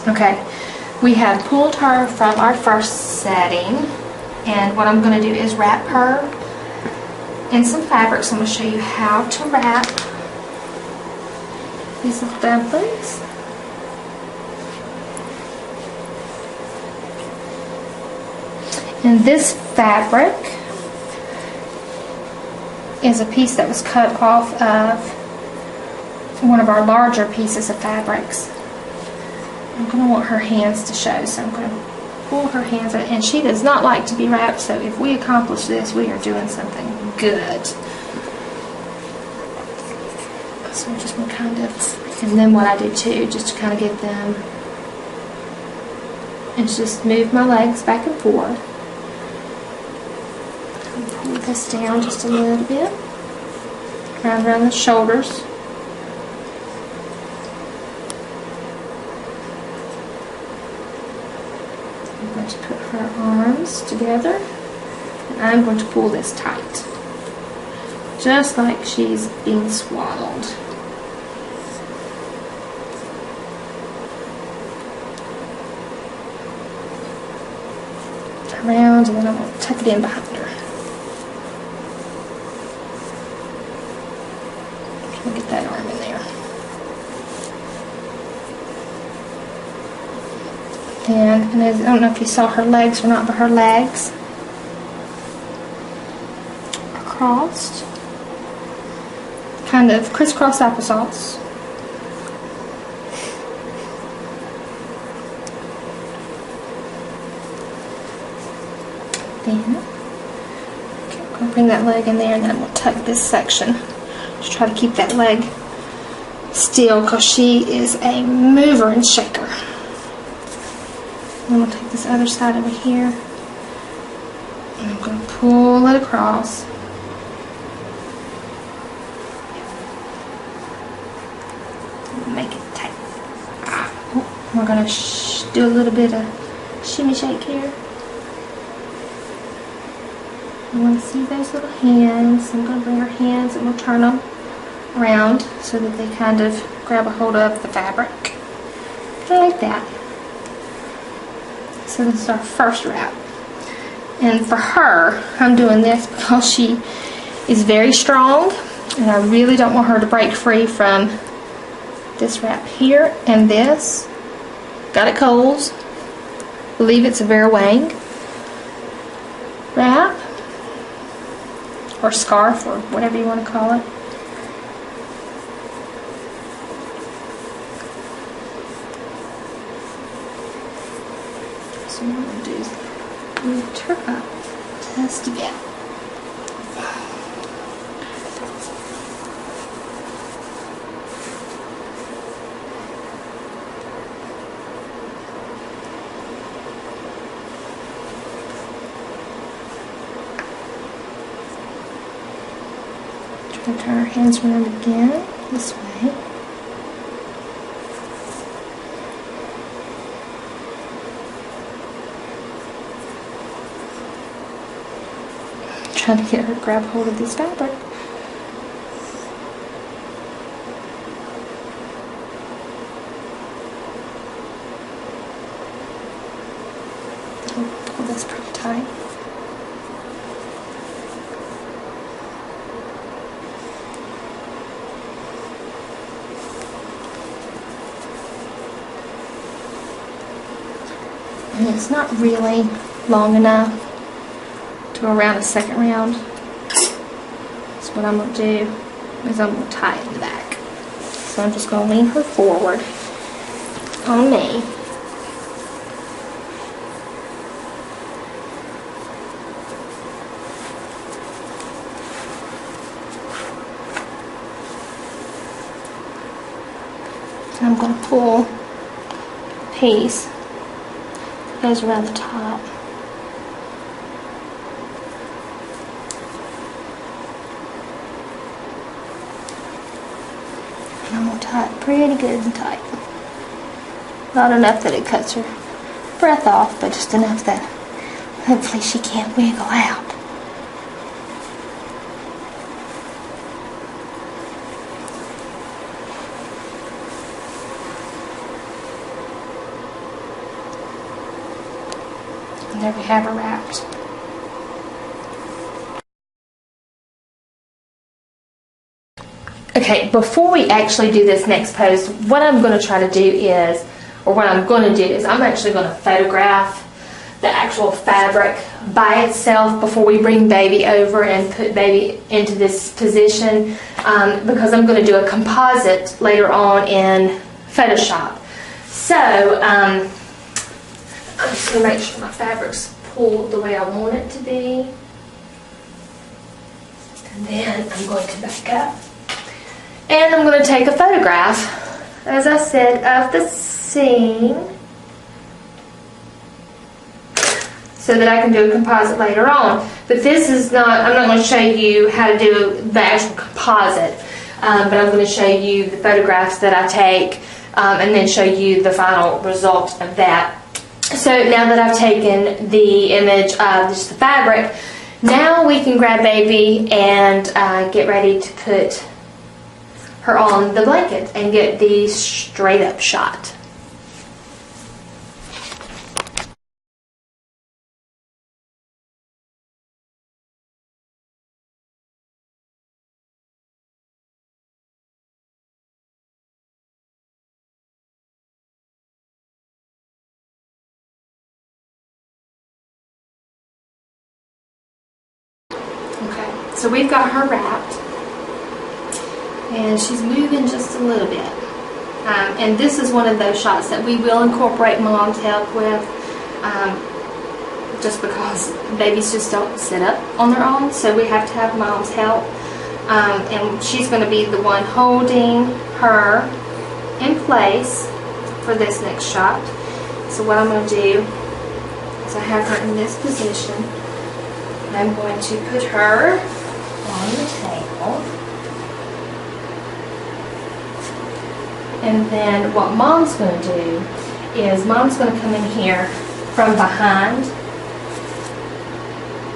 Okay, we have pulled her from our first setting, and what I'm going to do is wrap her in some fabrics. I'm going to show you how to wrap these little dumplings. And this fabric is a piece that was cut off of one of our larger pieces of fabrics. I'm going to want her hands to show, so I'm going to pull her hands out. And she does not like to be wrapped, so if we accomplish this, we are doing something good. So I'm just going to kind of, and then what I do too, just to kind of get them, is just move my legs back and forth. Pull this down just a little bit, around the shoulders. I'm going to put her arms together, and I'm going to pull this tight, just like she's being swaddled. Around, and then I'm going to tuck it in behind her. We'll get that arm in there. And I don't know if you saw her legs or not, but her legs are crossed. Kind of crisscross applesauce. Then, okay, I'm going to bring that leg in there, and then I'm going to tuck this section. Just try to keep that leg still, because she is a mover and shaker. I'm going to take this other side over here, and I'm going to pull it across. Make it tight. Oh, we're going to do a little bit of shimmy shake here. You want to see those little hands. I'm going to bring her hands and we'll turn them around so that they kind of grab a hold of the fabric. Like that. So this is our first wrap. And for her, I'm doing this because she is very strong, and I really don't want her to break free from this wrap here and this. Got it Kohl's. Believe it's a Vera Wang wrap, or scarf, or whatever you want to call it. So what I'm going to do is lift her up just a bit. Try to turn our hands around again, this way. Trying to get her to grab hold of this fabric. Pull this pretty tight. And it's not really long enough to go around a second round. So what I'm going to do is I'm going to tie it in the back. So I'm just going to lean her forward on me. And I'm going to pull a piece that goes around the top. And I'm going to tie it pretty good and tight. Not enough that it cuts her breath off, but just enough that hopefully she can't wiggle out. And there we have her wrapped. Okay, before we actually do this next pose, what I'm going to try to do is, or what I'm going to do is, I'm actually going to photograph the actual fabric by itself before we bring baby over and put baby into this position, because I'm going to do a composite later on in Photoshop. So I'm just going to make sure my fabric's pulled the way I want it to be, and then I'm going to back up and I'm going to take a photograph, as I said, of the scene, so that I can do a composite later on. But this is not, I'm not going to show you how to do the actual composite, but I'm going to show you the photographs that I take, and then show you the final result of that. So now that I've taken the image of just the fabric, now we can grab baby and get ready to put her on the blanket and get the straight up shot. Okay, so we've got her wrapped, and she's moving just a little bit. And this is one of those shots that we will incorporate Mom's help with, just because babies just don't sit up on their own, so we have to have Mom's help. And she's going to be the one holding her in place for this next shot. So what I'm going to do is I have her in this position, and I'm going to put her on the table. And then what Mom's going to do is Mom's going to come in here from behind,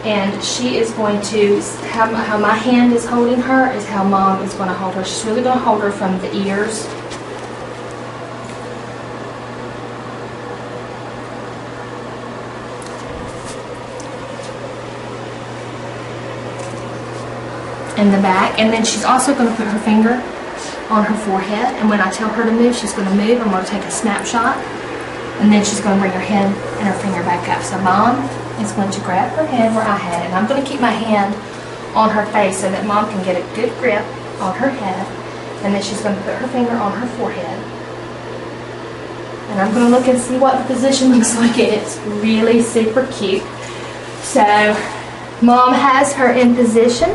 and she is going to, how my hand is holding her is how Mom is going to hold her. She's really going to hold her from the ears. And the back, and then she's also going to put her finger on her forehead, and when I tell her to move, she's going to move. I'm going to take a snapshot, and then she's going to bring her head and her finger back up. So Mom is going to grab her head where I had it, and I'm going to keep my hand on her face so that Mom can get a good grip on her head, and then she's going to put her finger on her forehead, and I'm going to look and see what the position looks like, and it's really super cute. So Mom has her in position,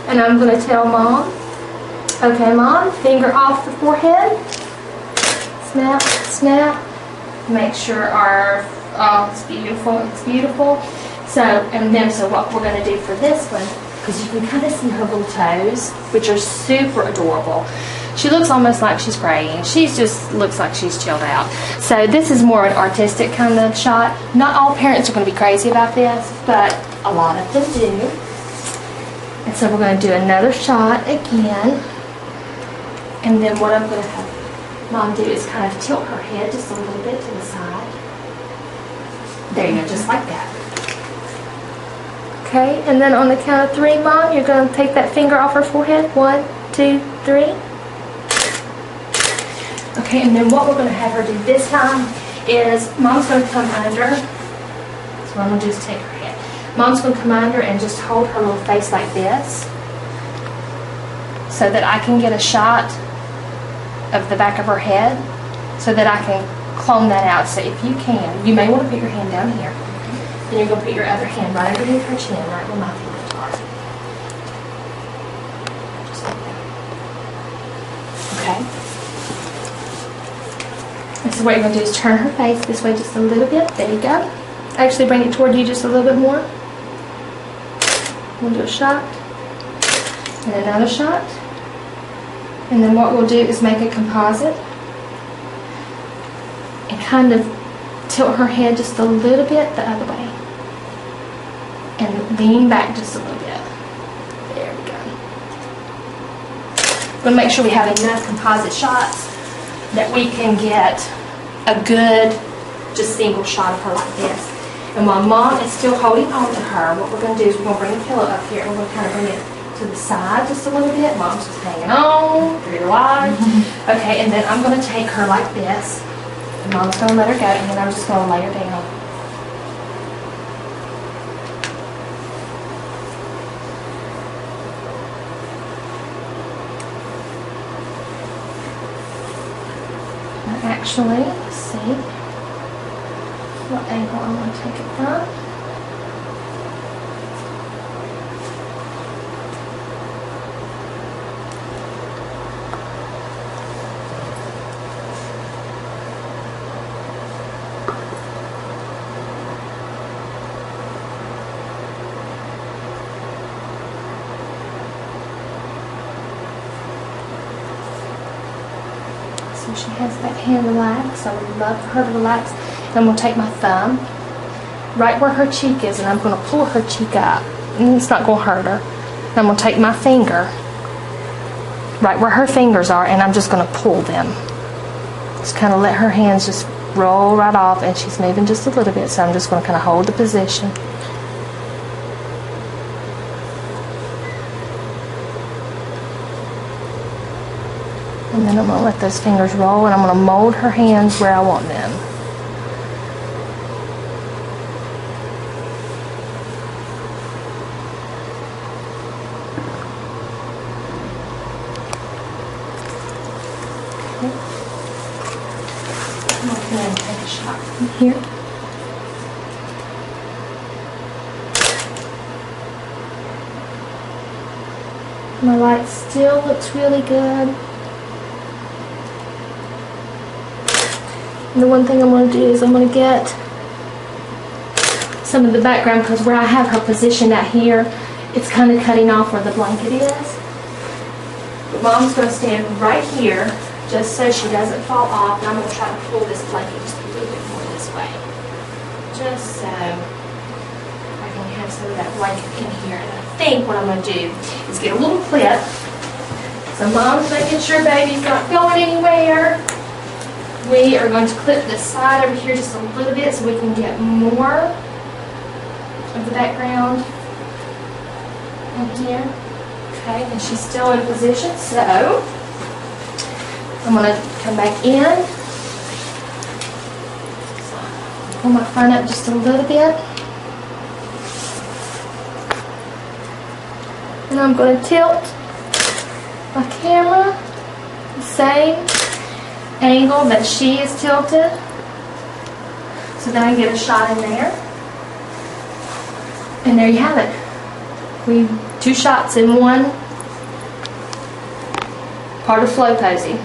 and I'm going to tell Mom, okay, Mom, finger off the forehead. Snap, snap. Make sure our, oh, it's beautiful, it's beautiful. So, and then, so what we're going to do for this one, because you can kind of see her little toes, which are super adorable. She looks almost like she's praying. She just looks like she's chilled out. So this is more an artistic kind of shot. Not all parents are going to be crazy about this, but a lot of them do. And so we're going to do another shot again. And then what I'm going to have Mom do is kind of tilt her head just a little bit to the side. There you go, just like that. Okay, and then on the count of 3, Mom, you're going to take that finger off her forehead. 1, 2, 3. Okay, and then what we're going to have her do this time is Mom's going to come under. So what I'm going to do is take her head. Mom's going to come under and just hold her little face like this, so that I can get a shot of the back of her head, so that I can clone that out. So if you can, you may want to put your hand down here, and you're going to put your other hand right underneath her chin, right where my fingers are. Just like that. Okay. And so what you're going to do is turn her face this way just a little bit. There you go. Actually bring it toward you just a little bit more. We'll do a shot, and another shot. And then what we'll do is make a composite and kind of tilt her head just a little bit the other way and lean back just a little bit. There we go. We're going to make sure we have enough composite shots that we can get a good just single shot of her like this. And while Mom is still holding on to her, what we're going to do is we're going to bring the pillow up here and we're going to kind of bring it to the side just a little bit. Mom's just hanging on for your life. Okay, and then I'm going to take her like this. And Mom's going to let her go, and then I'm just going to lay her down. Actually, let's see what angle I'm going to take it from. So she has that hand relaxed. I would love for her to relax. And I'm going to take my thumb right where her cheek is, and I'm going to pull her cheek up. And it's not going to hurt her. And I'm going to take my finger right where her fingers are, and I'm just going to pull them. Just kind of let her hands just roll right off, and she's moving just a little bit, so I'm just going to kind of hold the position. And then I'm going to let those fingers roll, and I'm going to mold her hands where I want them. Okay. I'm going to go ahead and take a shot from here. My light still looks really good. And the one thing I'm going to do is I'm going to get some of the background, because where I have her positioned out here, it's kind of cutting off where the blanket is. But Mom's going to stand right here just so she doesn't fall off, and I'm going to try to pull this blanket just a little bit more this way. Just so I can have some of that blanket in here. And I think what I'm going to do is get a little clip. So Mom's making sure baby's not going anywhere. We are going to clip this side over here just a little bit so we can get more of the background in here. Okay, and she's still in position, so I'm going to come back in. So, pull my front up just a little bit. And I'm going to tilt my camera the same angle that she is tilted, so then I get a shot in there, and there you have it. 2 shots in one part of flow posing.